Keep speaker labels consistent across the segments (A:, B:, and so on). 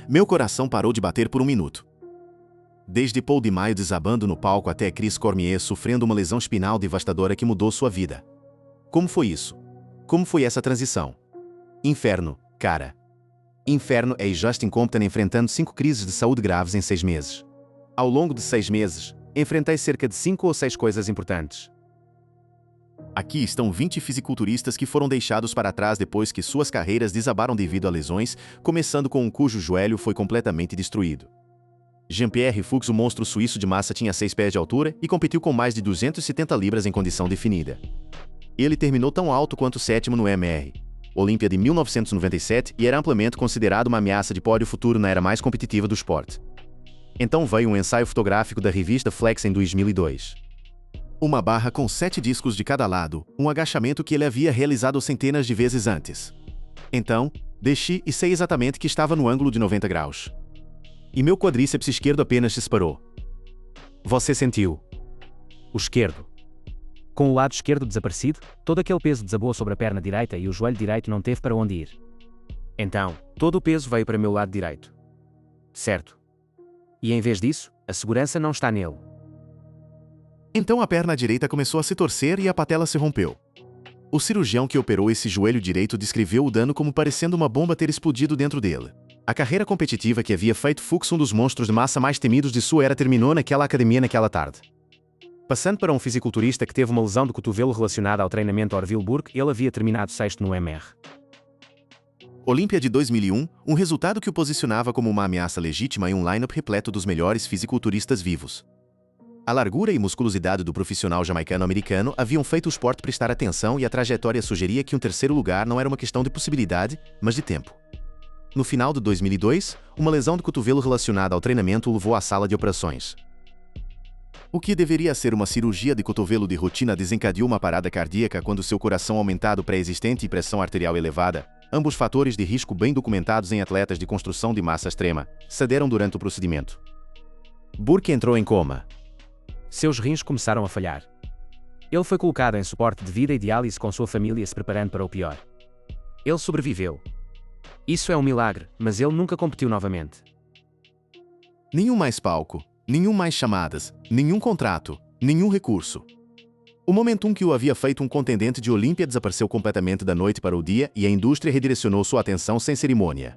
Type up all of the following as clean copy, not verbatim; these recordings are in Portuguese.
A: Meu coração parou de bater por um minuto. Desde Paul Di Maio desabando no palco até Chris Cormier sofrendo uma lesão espinal devastadora que mudou sua vida. Como foi isso? Como foi essa transição? Inferno, cara. Inferno é Justin Compton enfrentando 5 crises de saúde graves em 6 meses. Ao longo de 6 meses, enfrentei cerca de 5 ou 6 coisas importantes. Aqui estão 20 fisiculturistas que foram deixados para trás depois que suas carreiras desabaram devido a lesões, começando com um cujo joelho foi completamente destruído. Jean-Pierre Fuchs, o monstro suíço de massa, tinha 6 pés de altura e competiu com mais de 270 libras em condição definida. Ele terminou tão alto quanto o 7º no MR Olímpia de 1997 e era amplamente considerado uma ameaça de pódio futuro na era mais competitiva do esporte. Então veio um ensaio fotográfico da revista Flex em 2002. Uma barra com 7 discos de cada lado, um agachamento que ele havia realizado centenas de vezes antes. Então, desci e sei exatamente que estava no ângulo de 90 graus. E meu quadríceps esquerdo apenas disparou. Você sentiu?
B: O esquerdo. Com o lado esquerdo desaparecido, todo aquele peso desabou sobre a perna direita e o joelho direito não teve para onde ir. Então, todo o peso veio para meu lado direito. Certo. E em vez disso, a segurança não está nele.
A: Então a perna direita começou a se torcer e a patela se rompeu. O cirurgião que operou esse joelho direito descreveu o dano como parecendo uma bomba ter explodido dentro dele. A carreira competitiva que havia feito Fuchs um dos monstros de massa mais temidos de sua era terminou naquela academia naquela tarde.
B: Passando para um fisiculturista que teve uma lesão do cotovelo relacionada ao treinamento Orville Burke, ele havia terminado 6º no MR.
A: Olímpia de 2001, um resultado que o posicionava como uma ameaça legítima em um line-up repleto dos melhores fisiculturistas vivos. A largura e musculosidade do profissional jamaicano-americano haviam feito o esporte prestar atenção e a trajetória sugeria que um 3º lugar não era uma questão de possibilidade, mas de tempo. No final de 2002, uma lesão do cotovelo relacionada ao treinamento o levou à sala de operações. O que deveria ser uma cirurgia de cotovelo de rotina desencadeou uma parada cardíaca quando seu coração aumentado pré-existente e pressão arterial elevada, ambos fatores de risco bem documentados em atletas de construção de massa extrema, cederam durante o procedimento.
B: Burke entrou em coma. Seus rins começaram a falhar. Ele foi colocado em suporte de vida e diálise com sua família se preparando para o pior. Ele sobreviveu. Isso é um milagre, mas ele nunca competiu novamente.
A: Nenhum mais palco, nenhum mais chamadas, nenhum contrato, nenhum recurso. O momentum que o havia feito um contendente de Olímpia desapareceu completamente da noite para o dia e a indústria redirecionou sua atenção sem cerimônia.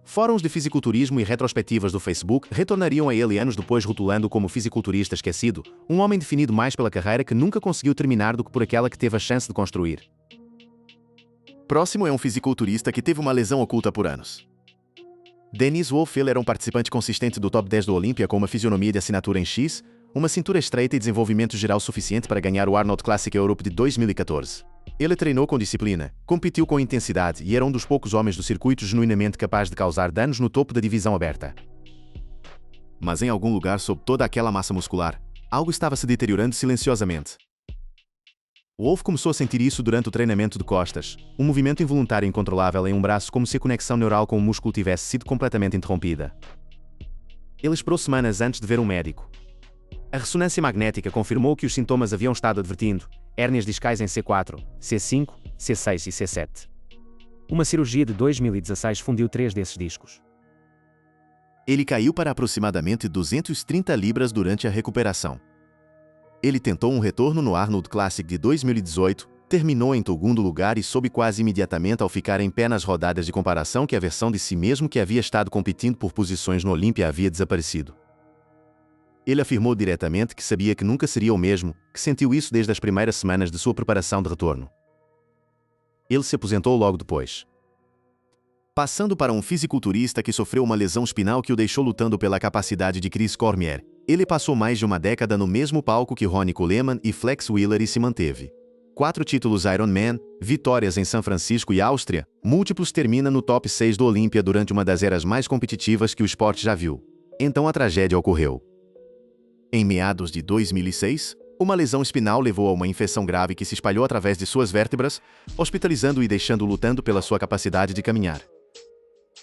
A: Fóruns de fisiculturismo e retrospectivas do Facebook retornariam a ele anos depois rotulando como fisiculturista esquecido, um homem definido mais pela carreira que nunca conseguiu terminar do que por aquela que teve a chance de construir. Próximo é um fisiculturista que teve uma lesão oculta por anos. Dennis Wolf era um participante consistente do top 10 do Olímpia com uma fisionomia de assinatura em X, uma cintura estreita e desenvolvimento geral suficiente para ganhar o Arnold Classic Europe de 2014. Ele treinou com disciplina, competiu com intensidade e era um dos poucos homens do circuito genuinamente capaz de causar danos no topo da divisão aberta. Mas em algum lugar sob toda aquela massa muscular, algo estava se deteriorando silenciosamente. Wolf começou a sentir isso durante o treinamento de costas, um movimento involuntário incontrolável em um braço como se a conexão neural com o músculo tivesse sido completamente interrompida. Ele esperou semanas antes de ver um médico. A ressonância magnética confirmou que os sintomas haviam estado advertindo, hérnias discais em C4, C5, C6 e C7. Uma cirurgia de 2016 fundiu 3 desses discos. Ele caiu para aproximadamente 230 libras durante a recuperação. Ele tentou um retorno no Arnold Classic de 2018, terminou em 2º lugar e soube quase imediatamente ao ficar em pé nas rodadas de comparação que a versão de si mesmo que havia estado competindo por posições no Olímpia havia desaparecido. Ele afirmou diretamente que sabia que nunca seria o mesmo, que sentiu isso desde as primeiras semanas de sua preparação de retorno. Ele se aposentou logo depois. Passando para um fisiculturista que sofreu uma lesão espinal que o deixou lutando pela capacidade de Chris Cormier, ele passou mais de uma década no mesmo palco que Ronnie Coleman e Flex Wheeler e se manteve. 4 títulos Ironman, vitórias em São Francisco e Áustria, múltiplos termina no top 6 do Olímpia durante uma das eras mais competitivas que o esporte já viu. Então a tragédia ocorreu. Em meados de 2006, uma lesão espinal levou a uma infecção grave que se espalhou através de suas vértebras, hospitalizando-o e deixando-o lutando pela sua capacidade de caminhar.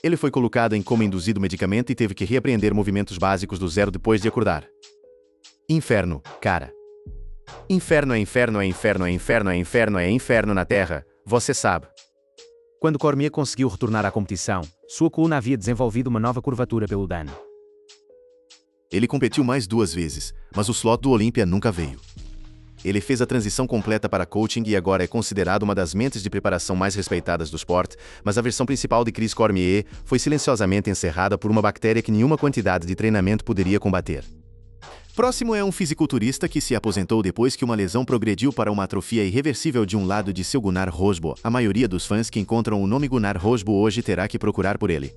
A: Ele foi colocado em coma induzido medicamento e teve que reaprender movimentos básicos do zero depois de acordar. Inferno, cara. Inferno é inferno é inferno é inferno é inferno é inferno na Terra, você sabe.
B: Quando Cormier conseguiu retornar à competição, sua coluna havia desenvolvido uma nova curvatura pelo dano.
A: Ele competiu mais 2 vezes, mas o slot do Olympia nunca veio. Ele fez a transição completa para coaching e agora é considerado uma das mentes de preparação mais respeitadas do esporte, mas a versão principal de Chris Cormier foi silenciosamente encerrada por uma bactéria que nenhuma quantidade de treinamento poderia combater. Próximo é um fisiculturista que se aposentou depois que uma lesão progrediu para uma atrofia irreversível de um lado de seu Gunnar Rosbo. A maioria dos fãs que encontram o nome Gunnar Rosbo hoje terá que procurar por ele.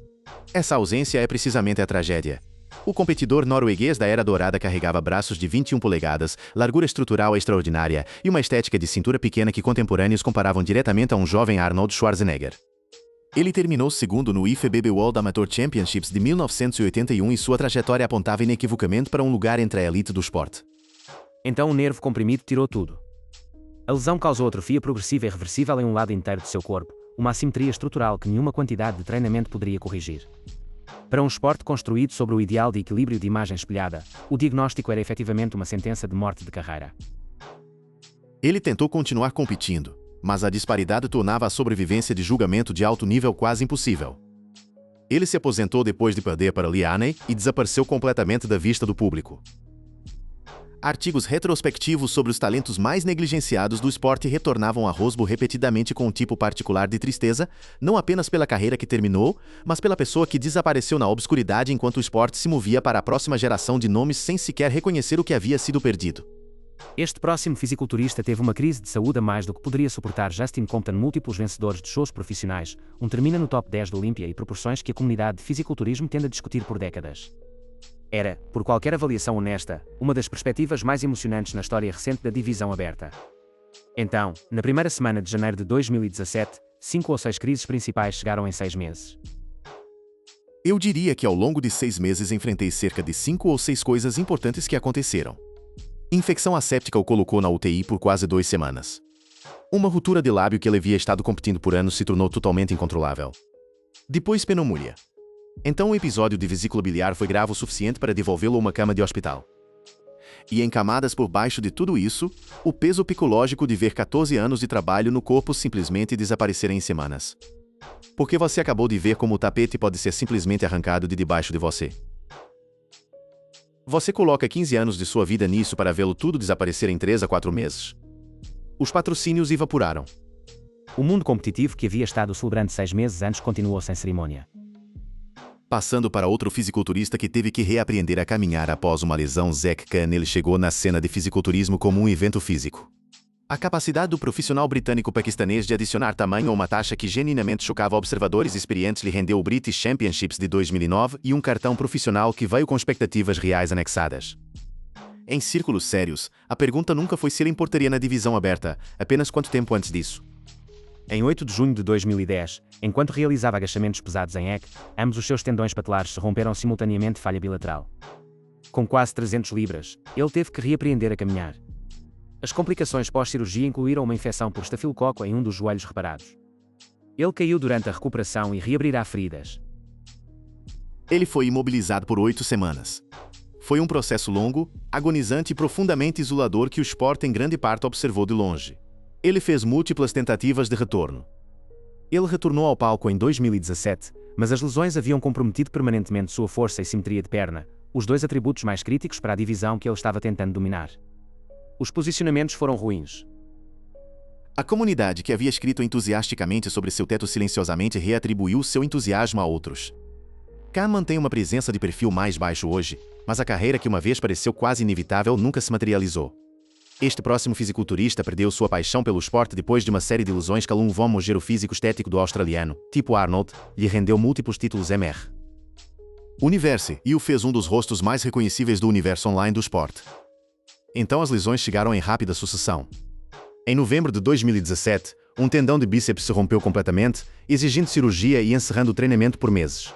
A: Essa ausência é precisamente a tragédia. O competidor norueguês da Era Dourada carregava braços de 21 polegadas, largura estrutural extraordinária e uma estética de cintura pequena que contemporâneos comparavam diretamente a um jovem Arnold Schwarzenegger. Ele terminou segundo no IFBB World Amateur Championships de 1981 e sua trajetória apontava inequivocamente para um lugar entre a elite do esporte.
B: Então o nervo comprimido tirou tudo. A lesão causou atrofia progressiva e irreversível em um lado inteiro de seu corpo, uma assimetria estrutural que nenhuma quantidade de treinamento poderia corrigir. Para um esporte construído sobre o ideal de equilíbrio de imagem espelhada, o diagnóstico era efetivamente uma sentença de morte de carreira.
A: Ele tentou continuar competindo, mas a disparidade tornava a sobrevivência de julgamento de alto nível quase impossível. Ele se aposentou depois de perder para Lianey e desapareceu completamente da vista do público. Artigos retrospectivos sobre os talentos mais negligenciados do esporte retornavam a Rosbo repetidamente com um tipo particular de tristeza, não apenas pela carreira que terminou, mas pela pessoa que desapareceu na obscuridade enquanto o esporte se movia para a próxima geração de nomes sem sequer reconhecer o que havia sido perdido.
B: Este próximo fisiculturista teve uma crise de saúde a mais do que poderia suportar. Justin Compton, múltiplos vencedores de shows profissionais, termina no top 10 do Olympia e proporções que a comunidade de fisiculturismo tende a discutir por décadas. Era, por qualquer avaliação honesta, uma das perspectivas mais emocionantes na história recente da divisão aberta. Então, na primeira semana de janeiro de 2017, 5 ou 6 crises principais chegaram em 6 meses.
A: Eu diria que ao longo de 6 meses enfrentei cerca de 5 ou 6 coisas importantes que aconteceram. Infecção asséptica o colocou na UTI por quase 2 semanas. Uma ruptura de lábio que ele havia estado competindo por anos se tornou totalmente incontrolável. Depois pneumonia. Então um episódio de vesícula biliar foi grave o suficiente para devolvê-lo a uma cama de hospital. E em camadas por baixo de tudo isso, o peso psicológico de ver 14 anos de trabalho no corpo simplesmente desaparecer em semanas. Porque você acabou de ver como o tapete pode ser simplesmente arrancado de debaixo de você. Você coloca 15 anos de sua vida nisso para vê-lo tudo desaparecer em 3 a 4 meses. Os patrocínios evaporaram.
B: O mundo competitivo que havia estado celebrando 6 meses antes continuou sem cerimônia.
A: Passando para outro fisiculturista que teve que reaprender a caminhar após uma lesão, Zack Khan, ele chegou na cena de fisiculturismo como um evento físico. A capacidade do profissional britânico-paquistanês de adicionar tamanho a uma taxa que genuinamente chocava observadores experientes lhe rendeu o British Championships de 2009 e um cartão profissional que veio com expectativas reais anexadas. Em círculos sérios, a pergunta nunca foi se ele importaria na divisão aberta, apenas quanto tempo antes disso.
B: Em 8 de junho de 2010, enquanto realizava agachamentos pesados em EC, ambos os seus tendões patelares se romperam simultaneamente, falha bilateral. Com quase 300 libras, ele teve que reaprender a caminhar. As complicações pós-cirurgia incluíram uma infecção por estafilococo em um dos joelhos reparados. Ele caiu durante a recuperação e reabrirá feridas.
A: Ele foi imobilizado por 8 semanas. Foi um processo longo, agonizante e profundamente isolador que o esporte em grande parte observou de longe. Ele fez múltiplas tentativas de retorno. Ele retornou ao palco em 2017, mas as lesões haviam comprometido permanentemente sua força e simetria de perna, os 2 atributos mais críticos para a divisão que ele estava tentando dominar. Os posicionamentos foram ruins. A comunidade que havia escrito entusiasticamente sobre seu teto silenciosamente reatribuiu seu entusiasmo a outros. Khan mantém uma presença de perfil mais baixo hoje, mas a carreira que uma vez pareceu quase inevitável nunca se materializou. Este próximo fisiculturista perdeu sua paixão pelo esporte depois de uma série de lesões que um vômero físico estético do australiano, tipo Arnold, lhe rendeu múltiplos títulos MR. Universe, e o fez um dos rostos mais reconhecíveis do universo online do esporte. Então as lesões chegaram em rápida sucessão. Em novembro de 2017, um tendão de bíceps se rompeu completamente, exigindo cirurgia e encerrando o treinamento por meses.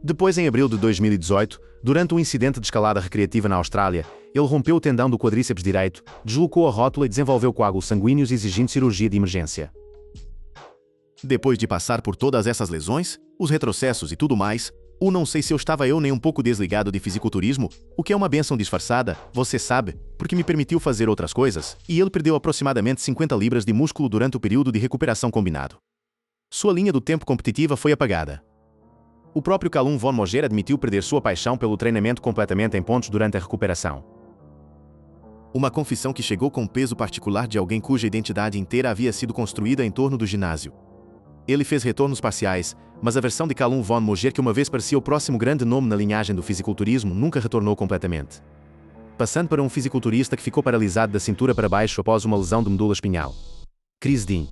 A: Depois, em abril de 2018, durante um incidente de escalada recreativa na Austrália, ele rompeu o tendão do quadríceps direito, deslocou a rótula e desenvolveu coágulos sanguíneos, exigindo cirurgia de emergência. Depois de passar por todas essas lesões, os retrocessos e tudo mais, Ou não sei se eu estava nem um pouco desligado de fisiculturismo, o que é uma bênção disfarçada, você sabe, porque me permitiu fazer outras coisas, e ele perdeu aproximadamente 50 libras de músculo durante o período de recuperação combinado. Sua linha do tempo competitiva foi apagada. O próprio Callum Von Moger admitiu perder sua paixão pelo treinamento completamente em pontos durante a recuperação. Uma confissão que chegou com peso particular de alguém cuja identidade inteira havia sido construída em torno do ginásio. Ele fez retornos parciais, mas a versão de Callum Von Moger que uma vez parecia o próximo grande nome na linhagem do fisiculturismo nunca retornou completamente. Passando para um fisiculturista que ficou paralisado da cintura para baixo após uma lesão de medula espinhal. Chris Dean.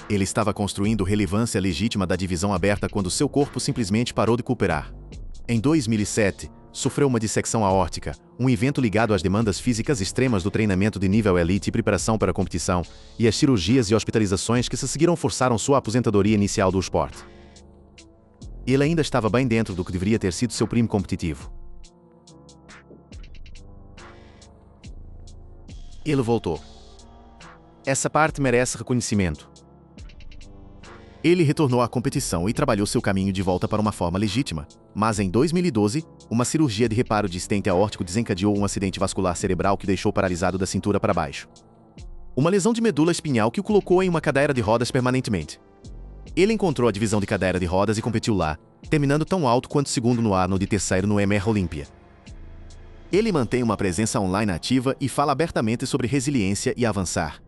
A: Ele estava construindo relevância legítima da divisão aberta quando seu corpo simplesmente parou de cooperar. Em 2007, sofreu uma dissecção aórtica, um evento ligado às demandas físicas extremas do treinamento de nível elite e preparação para a competição, e as cirurgias e hospitalizações que se seguiram forçaram sua aposentadoria inicial do esporte. Ele ainda estava bem dentro do que deveria ter sido seu primo competitivo. Ele voltou. Essa parte merece reconhecimento. Ele retornou à competição e trabalhou seu caminho de volta para uma forma legítima, mas em 2012, uma cirurgia de reparo de estente aórtico desencadeou um acidente vascular cerebral que deixou paralisado da cintura para baixo. Uma lesão de medula espinhal que o colocou em uma cadeira de rodas permanentemente. Ele encontrou a divisão de cadeira de rodas e competiu lá, terminando tão alto quanto segundo no Arnold e terceiro no MR Olympia. Ele mantém uma presença online ativa e fala abertamente sobre resiliência e avançar.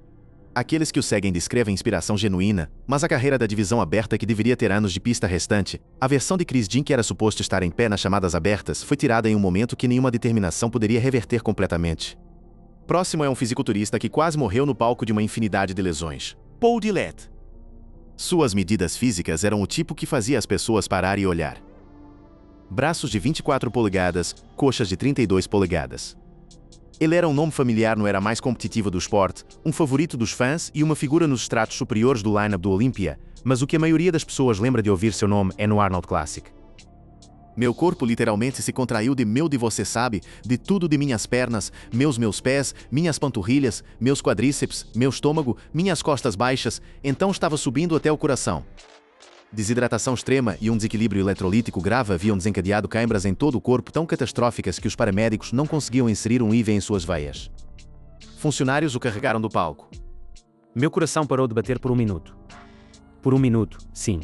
A: Aqueles que o seguem descrevem inspiração genuína, mas a carreira da divisão aberta que deveria ter anos de pista restante, a versão de Chris Dean que era suposto estar em pé nas chamadas abertas, foi tirada em um momento que nenhuma determinação poderia reverter completamente. Próximo é um fisiculturista que quase morreu no palco de uma infinidade de lesões. Paul Dillett. Suas medidas físicas eram o tipo que fazia as pessoas parar e olhar. Braços de 24 polegadas, coxas de 32 polegadas. Ele era um nome familiar no era mais competitivo do esporte, um favorito dos fãs e uma figura nos estratos superiores do line-up do Olympia, mas o que a maioria das pessoas lembra de ouvir seu nome é no Arnold Classic. Meu corpo literalmente se contraiu de você sabe, de tudo de minhas pernas, meus pés, minhas panturrilhas, meus quadríceps, meu estômago, minhas costas baixas, então estava subindo até o coração. Desidratação extrema e um desequilíbrio eletrolítico grave haviam desencadeado câimbras em todo o corpo tão catastróficas que os paramédicos não conseguiam inserir um IV em suas veias. Funcionários o carregaram do palco.
B: Meu coração parou de bater por 1 minuto. Por 1 minuto, sim.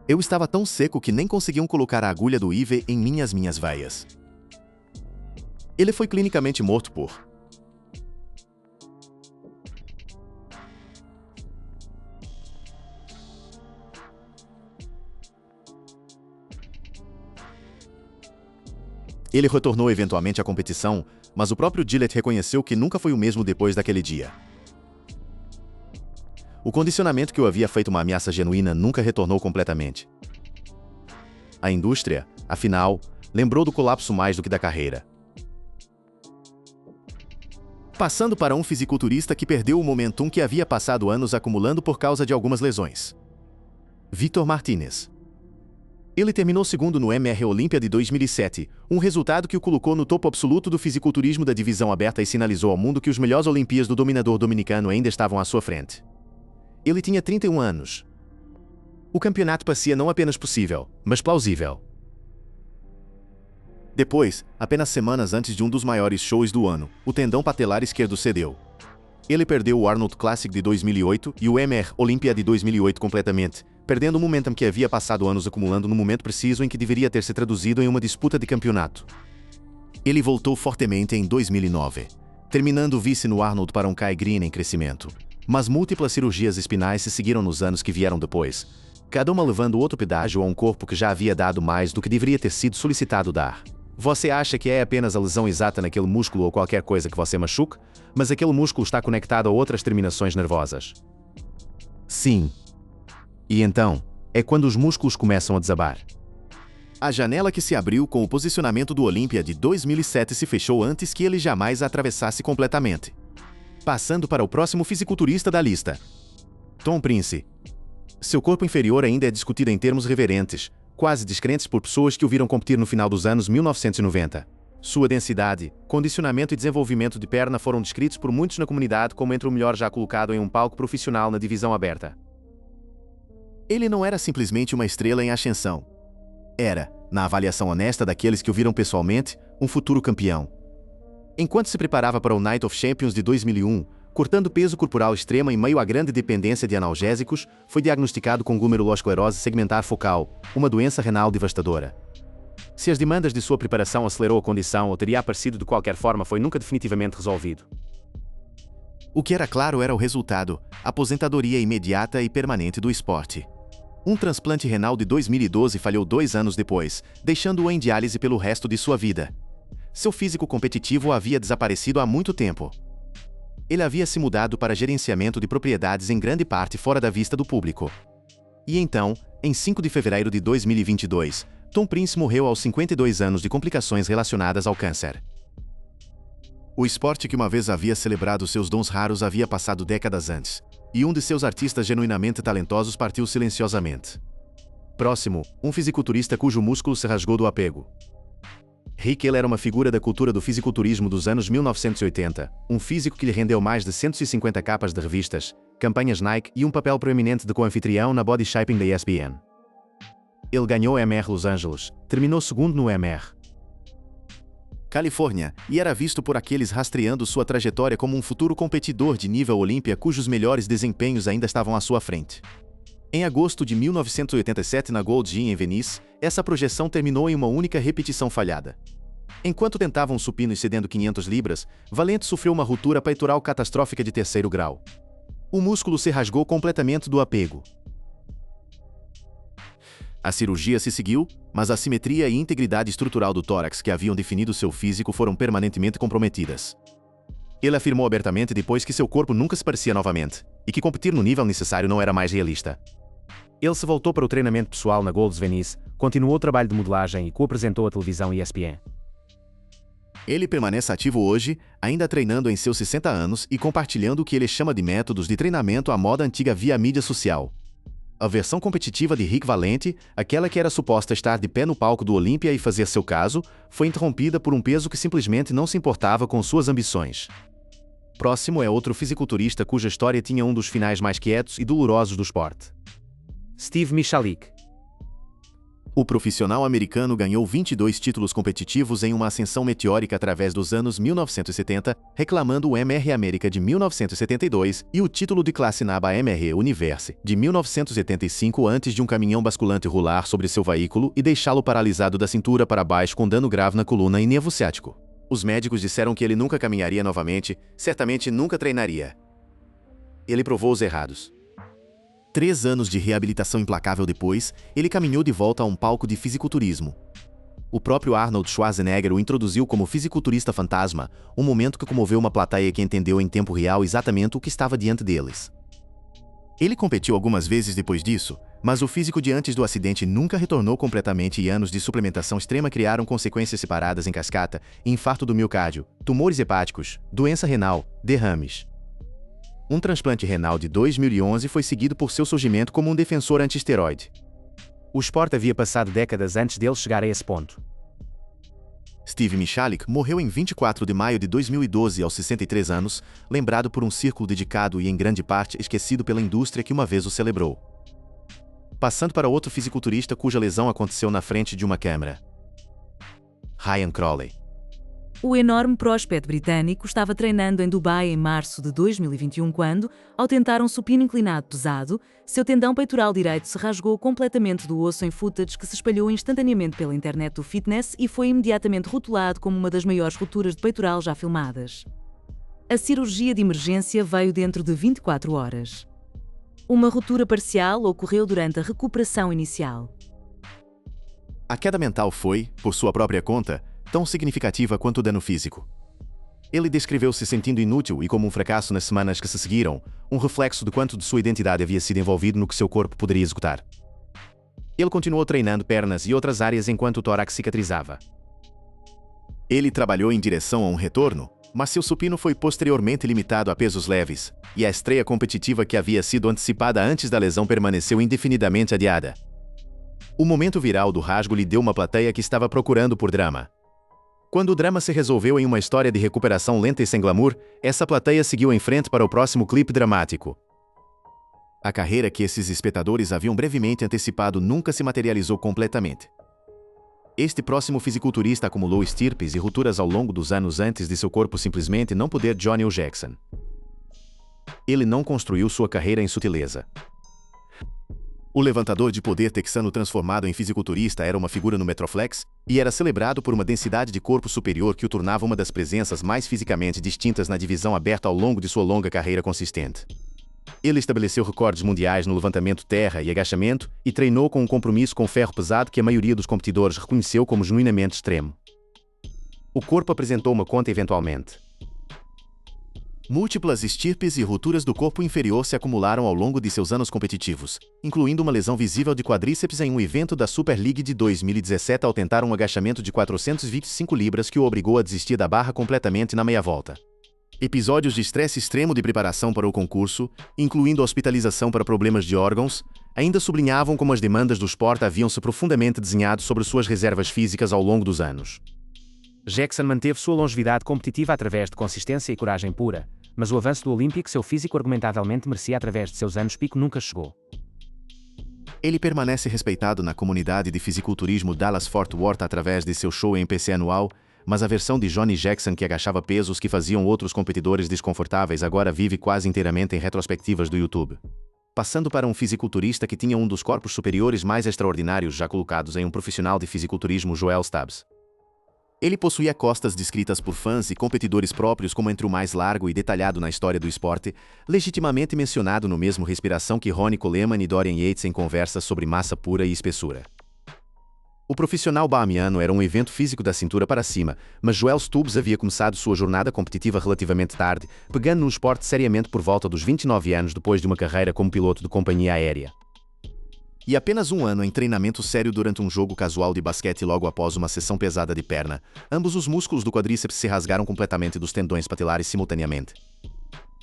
A: Eu estava tão seco que nem conseguiam colocar a agulha do IV em minhas veias. Ele foi clinicamente morto por... Ele retornou eventualmente à competição, mas o próprio Dillett reconheceu que nunca foi o mesmo depois daquele dia. O condicionamento que o havia feito uma ameaça genuína nunca retornou completamente. A indústria, afinal, lembrou do colapso mais do que da carreira. Passando para um fisiculturista que perdeu o momentum que havia passado anos acumulando por causa de algumas lesões. Victor Martinez. Ele terminou segundo no MR Olympia de 2007, um resultado que o colocou no topo absoluto do fisiculturismo da divisão aberta e sinalizou ao mundo que os melhores Olimpíadas do dominador dominicano ainda estavam à sua frente. Ele tinha 31 anos. O campeonato parecia não apenas possível, mas plausível. Depois, apenas semanas antes de um dos maiores shows do ano, o tendão patelar esquerdo cedeu. Ele perdeu o Arnold Classic de 2008 e o MR Olympia de 2008 completamente, perdendo o momentum que havia passado anos acumulando no momento preciso em que deveria ter se traduzido em uma disputa de campeonato. Ele voltou fortemente em 2009, terminando vice no Arnold para um Kai Greene em crescimento. Mas múltiplas cirurgias espinais se seguiram nos anos que vieram depois, cada uma levando outro pedágio a um corpo que já havia dado mais do que deveria ter sido solicitado dar. Você acha que é apenas a lesão exata naquele músculo ou qualquer coisa que você machuque, mas aquele músculo está conectado a outras terminações nervosas. Sim. E então, é quando os músculos começam a desabar. A janela que se abriu com o posicionamento do Olympia de 2007 se fechou antes que ele jamais a atravessasse completamente. Passando para o próximo fisiculturista da lista. Tom Prince. Seu corpo inferior ainda é discutido em termos reverentes, quase descrentes por pessoas que o viram competir no final dos anos 1990. Sua densidade, condicionamento e desenvolvimento de perna foram descritos por muitos na comunidade como entre o melhor já colocado em um palco profissional na divisão aberta. Ele não era simplesmente uma estrela em ascensão. Era, na avaliação honesta daqueles que o viram pessoalmente, um futuro campeão. Enquanto se preparava para o Night of Champions de 2001, cortando peso corporal extremo em meio à grande dependência de analgésicos, foi diagnosticado com glomerulosclerose segmentar focal, uma doença renal devastadora. Se as demandas de sua preparação acelerou a condição ou teria aparecido de qualquer forma foi nunca definitivamente resolvido. O que era claro era o resultado, aposentadoria imediata e permanente do esporte. Um transplante renal de 2012 falhou 2 anos depois, deixando-o em diálise pelo resto de sua vida. Seu físico competitivo havia desaparecido há muito tempo. Ele havia se mudado para gerenciamento de propriedades em grande parte fora da vista do público. E então, em 5 de fevereiro de 2022, Tom Prince morreu aos 52 anos de complicações relacionadas ao câncer. O esporte que uma vez havia celebrado seus dons raros havia passado décadas antes, e um de seus artistas genuinamente talentosos partiu silenciosamente. Próximo, um fisiculturista cujo músculo se rasgou do apego. Hickel era uma figura da cultura do fisiculturismo dos anos 1980, um físico que lhe rendeu mais de 150 capas de revistas, campanhas Nike e um papel proeminente de co-anfitrião na Body Shaping da ESPN. Ele ganhou MR Los Angeles, terminou segundo no MR Califórnia, e era visto por aqueles rastreando sua trajetória como um futuro competidor de nível Olímpia cujos melhores desempenhos ainda estavam à sua frente. Em agosto de 1987 na Gold Gym em Venice, essa projeção terminou em uma única repetição falhada. Enquanto tentava um supino excedendo 500 libras, Valente sofreu uma ruptura peitoral catastrófica de 3º grau. O músculo se rasgou completamente do apego. A cirurgia se seguiu, mas a simetria e integridade estrutural do tórax que haviam definido seu físico foram permanentemente comprometidas. Ele afirmou abertamente depois que seu corpo nunca se parecia novamente, e que competir no nível necessário não era mais realista. Ele se voltou para o treinamento pessoal na Gold's Venice, continuou o trabalho de modelagem e co-apresentou a televisão ESPN. Ele permanece ativo hoje, ainda treinando em seus 60 anos e compartilhando o que ele chama de métodos de treinamento à moda antiga via mídia social. A versão competitiva de Rick Valente, aquela que era suposta estar de pé no palco do Olímpia e fazer seu caso, foi interrompida por um peso que simplesmente não se importava com suas ambições. Próximo é outro fisiculturista cuja história tinha um dos finais mais quietos e dolorosos do esporte. Steve Michalik. O profissional americano ganhou 22 títulos competitivos em uma ascensão meteórica através dos anos 1970, reclamando o MR América de 1972 e o título de classe na aba MR Universe de 1985 antes de um caminhão basculante rolar sobre seu veículo e deixá-lo paralisado da cintura para baixo com dano grave na coluna e nervo ciático. Os médicos disseram que ele nunca caminharia novamente, certamente nunca treinaria. Ele provou os errados. 3 anos de reabilitação implacável depois, ele caminhou de volta a um palco de fisiculturismo. O próprio Arnold Schwarzenegger o introduziu como fisiculturista fantasma, um momento que comoveu uma plateia que entendeu em tempo real exatamente o que estava diante deles. Ele competiu algumas vezes depois disso, mas o físico de antes do acidente nunca retornou completamente e anos de suplementação extrema criaram consequências separadas em cascata, infarto do miocárdio, tumores hepáticos, doença renal, derrames. Um transplante renal de 2011 foi seguido por seu surgimento como um defensor anti-esteroide. O esporte havia passado décadas antes dele chegar a esse ponto. Steve Michalik morreu em 24 de maio de 2012 aos 63 anos, lembrado por um círculo dedicado e em grande parte esquecido pela indústria que uma vez o celebrou. Passando para outro fisiculturista cuja lesão aconteceu na frente de uma câmera. Ryan Crawley.
C: O enorme próspecto britânico estava treinando em Dubai em março de 2021 quando, ao tentar um supino inclinado pesado, seu tendão peitoral direito se rasgou completamente do osso em footage que se espalhou instantaneamente pela internet do fitness e foi imediatamente rotulado como uma das maiores rupturas de peitoral já filmadas. A cirurgia de emergência veio dentro de 24 horas. Uma ruptura parcial ocorreu durante a recuperação inicial.
A: A queda mental foi, por sua própria conta, tão significativa quanto o dano físico. Ele descreveu-se sentindo inútil e como um fracasso nas semanas que se seguiram, um reflexo do quanto de sua identidade havia sido envolvido no que seu corpo poderia executar. Ele continuou treinando pernas e outras áreas enquanto o tórax cicatrizava. Ele trabalhou em direção a um retorno, mas seu supino foi posteriormente limitado a pesos leves, e a estreia competitiva que havia sido antecipada antes da lesão permaneceu indefinidamente adiada. O momento viral do rasgo lhe deu uma plateia que estava procurando por drama. Quando o drama se resolveu em uma história de recuperação lenta e sem glamour, essa plateia seguiu em frente para o próximo clipe dramático. A carreira que esses espectadores haviam brevemente antecipado nunca se materializou completamente. Este próximo fisiculturista acumulou estirpes e rupturas ao longo dos anos antes de seu corpo simplesmente não poder Johnny o Jackson. Ele não construiu sua carreira em sutileza. O levantador de poder texano transformado em fisiculturista era uma figura no Metroflex e era celebrado por uma densidade de corpo superior que o tornava uma das presenças mais fisicamente distintas na divisão aberta ao longo de sua longa carreira consistente. Ele estabeleceu recordes mundiais no levantamento terra e agachamento e treinou com um compromisso com o ferro pesado que a maioria dos competidores reconheceu como genuinamente extremo. O corpo apresentou uma conta eventualmente. Múltiplas estirpes e rupturas do corpo inferior se acumularam ao longo de seus anos competitivos, incluindo uma lesão visível de quadríceps em um evento da Super League de 2017 ao tentar um agachamento de 425 libras que o obrigou a desistir da barra completamente na meia-volta. Episódios de estresse extremo de preparação para o concurso, incluindo hospitalização para problemas de órgãos, ainda sublinhavam como as demandas do esporte haviam-se profundamente desenhado sobre suas reservas físicas ao longo dos anos.
B: Jackson manteve sua longevidade competitiva através de consistência e coragem pura, mas o avanço do Olímpico seu físico argumentavelmente merecia através de seus anos pico nunca chegou.
A: Ele permanece respeitado na comunidade de fisiculturismo Dallas-Fort Worth através de seu show em PC anual, mas a versão de Johnny Jackson que agachava pesos que faziam outros competidores desconfortáveis agora vive quase inteiramente em retrospectivas do YouTube. Passando para um fisiculturista que tinha um dos corpos superiores mais extraordinários já colocados em um profissional de fisiculturismo, Joel Stubbs. Ele possuía costas descritas por fãs e competidores próprios como entre o mais largo e detalhado na história do esporte, legitimamente mencionado no mesmo respiração que Ronnie Coleman e Dorian Yates em conversas sobre massa pura e espessura. O profissional bahamiano era um evento físico da cintura para cima, mas Joel Stubbs havia começado sua jornada competitiva relativamente tarde, pegando no esporte seriamente por volta dos 29 anos depois de uma carreira como piloto de companhia aérea. E apenas um ano em treinamento sério durante um jogo casual de basquete logo após uma sessão pesada de perna, ambos os músculos do quadríceps se rasgaram completamente dos tendões patelares simultaneamente.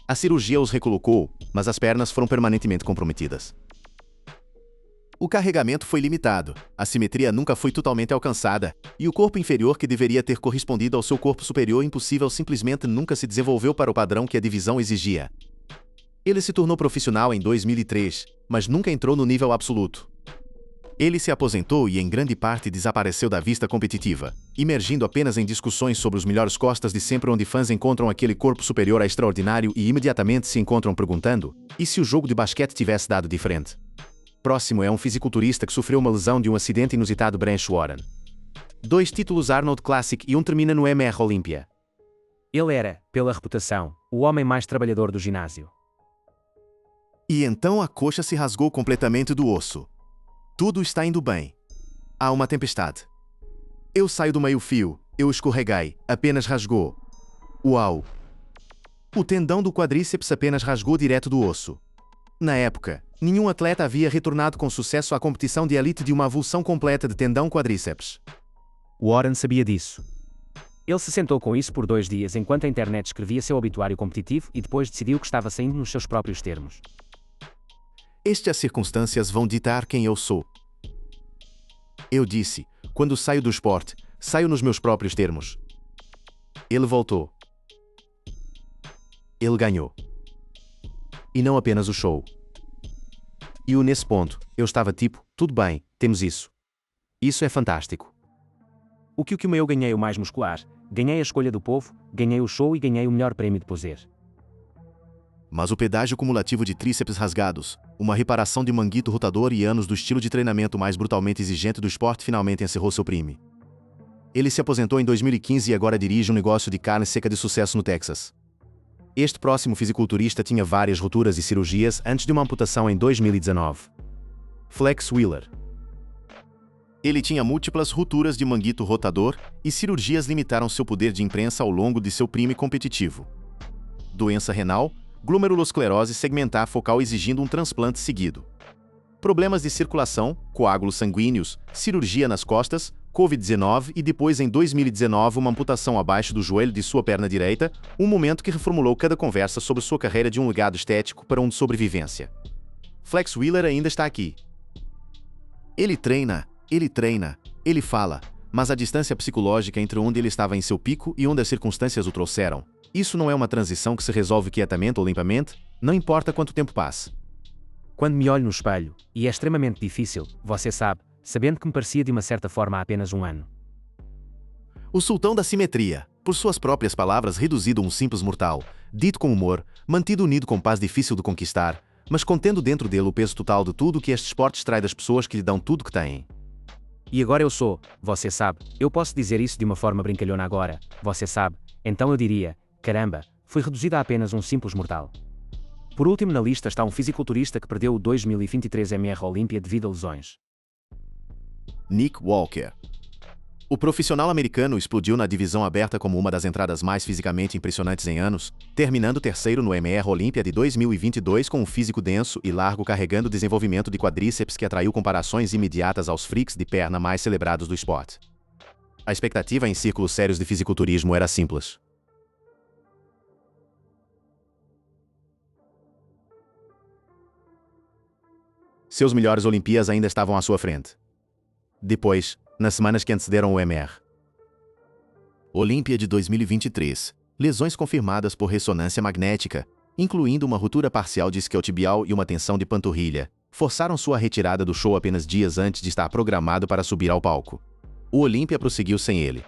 A: A cirurgia os recolocou, mas as pernas foram permanentemente comprometidas. O carregamento foi limitado, a simetria nunca foi totalmente alcançada, e o corpo inferior que deveria ter correspondido ao seu corpo superior impossível simplesmente nunca se desenvolveu para o padrão que a divisão exigia. Ele se tornou profissional em 2003, mas nunca entrou no nível absoluto. Ele se aposentou e em grande parte desapareceu da vista competitiva, emergindo apenas em discussões sobre os melhores costas de sempre onde fãs encontram aquele corpo superior a extraordinário e imediatamente se encontram perguntando, e se o jogo de basquete tivesse dado diferente? Próximo é um fisiculturista que sofreu uma lesão de um acidente inusitado Branch Warren. 2 títulos Arnold Classic e um termina no MR Olympia.
B: Ele era, pela reputação, o homem mais trabalhador do ginásio.
A: E então a coxa se rasgou completamente do osso. Tudo está indo bem. Há uma tempestade. Eu saio do meio-fio, eu escorreguei, apenas rasgou. Uau! O tendão do quadríceps apenas rasgou direto do osso. Na época, nenhum atleta havia retornado com sucesso à competição de elite de uma avulsão completa de tendão quadríceps.
B: Warren sabia disso. Ele se sentou com isso por 2 dias enquanto a internet escrevia seu obituário competitivo e depois decidiu que estava saindo nos seus próprios termos.
A: Estas circunstâncias vão ditar quem eu sou. Eu disse, quando saio do esporte, saio nos meus próprios termos. Ele voltou. Ele ganhou. E não apenas o show. E nesse ponto, eu estava tipo, tudo bem, temos isso. Isso é fantástico.
B: O que eu ganhei o mais muscular, ganhei a escolha do povo, ganhei o show e ganhei o melhor prémio de poser.
A: Mas o pedágio cumulativo de tríceps rasgados, uma reparação de manguito rotador e anos do estilo de treinamento mais brutalmente exigente do esporte finalmente encerrou seu prime. Ele se aposentou em 2015 e agora dirige um negócio de carne seca de sucesso no Texas. Este próximo fisiculturista tinha várias rupturas e cirurgias antes de uma amputação em 2019. Flex Wheeler. Ele tinha múltiplas rupturas de manguito rotador e cirurgias limitaram seu poder de imprensa ao longo de seu prime competitivo. Doença renal, glomerulosclerose segmentar focal exigindo um transplante seguido. Problemas de circulação, coágulos sanguíneos, cirurgia nas costas, Covid-19 e depois em 2019 uma amputação abaixo do joelho de sua perna direita, um momento que reformulou cada conversa sobre sua carreira de um legado estético para um de sobrevivência. Flex Wheeler ainda está aqui. Ele treina, ele fala, mas a distância psicológica entre onde ele estava em seu pico e onde as circunstâncias o trouxeram, isso não é uma transição que se resolve quietamente ou limpamente, não importa quanto tempo passe.
B: Quando me olho no espelho, e é extremamente difícil, você sabe, sabendo que me parecia de uma certa forma há apenas um ano.
A: O sultão da simetria, por suas próprias palavras reduzido a um simples mortal, dito com humor, mantido unido com paz difícil de conquistar, mas contendo dentro dele o peso total de tudo que este esporte extrai das pessoas que lhe dão tudo que têm.
B: E agora eu sou, você sabe, eu posso dizer isso de uma forma brincalhona agora, você sabe, então eu diria, caramba, fui reduzido a apenas um simples mortal. Por último na lista está um fisiculturista que perdeu o 2023 MR Olímpia devido a lesões.
A: Nick Walker. O profissional americano explodiu na divisão aberta como uma das entradas mais fisicamente impressionantes em anos, terminando terceiro no MR Olímpia de 2022 com um físico denso e largo carregando desenvolvimento de quadríceps que atraiu comparações imediatas aos freaks de perna mais celebrados do esporte. A expectativa em círculos sérios de fisiculturismo era simples. Seus melhores Olimpíadas ainda estavam à sua frente. Depois, nas semanas que antecederam o MR. Olímpia de 2023. Lesões confirmadas por ressonância magnética, incluindo uma ruptura parcial de isquiotibial e uma tensão de panturrilha, forçaram sua retirada do show apenas dias antes de estar programado para subir ao palco. O Olímpia prosseguiu sem ele.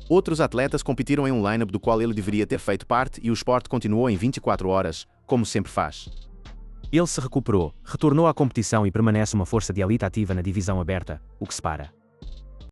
A: Outros atletas competiram em um lineup do qual ele deveria ter feito parte e o esporte continuou em 24 horas, como sempre faz.
B: Ele se recuperou, retornou à competição e permanece uma força de elite ativa na divisão aberta, o que separa.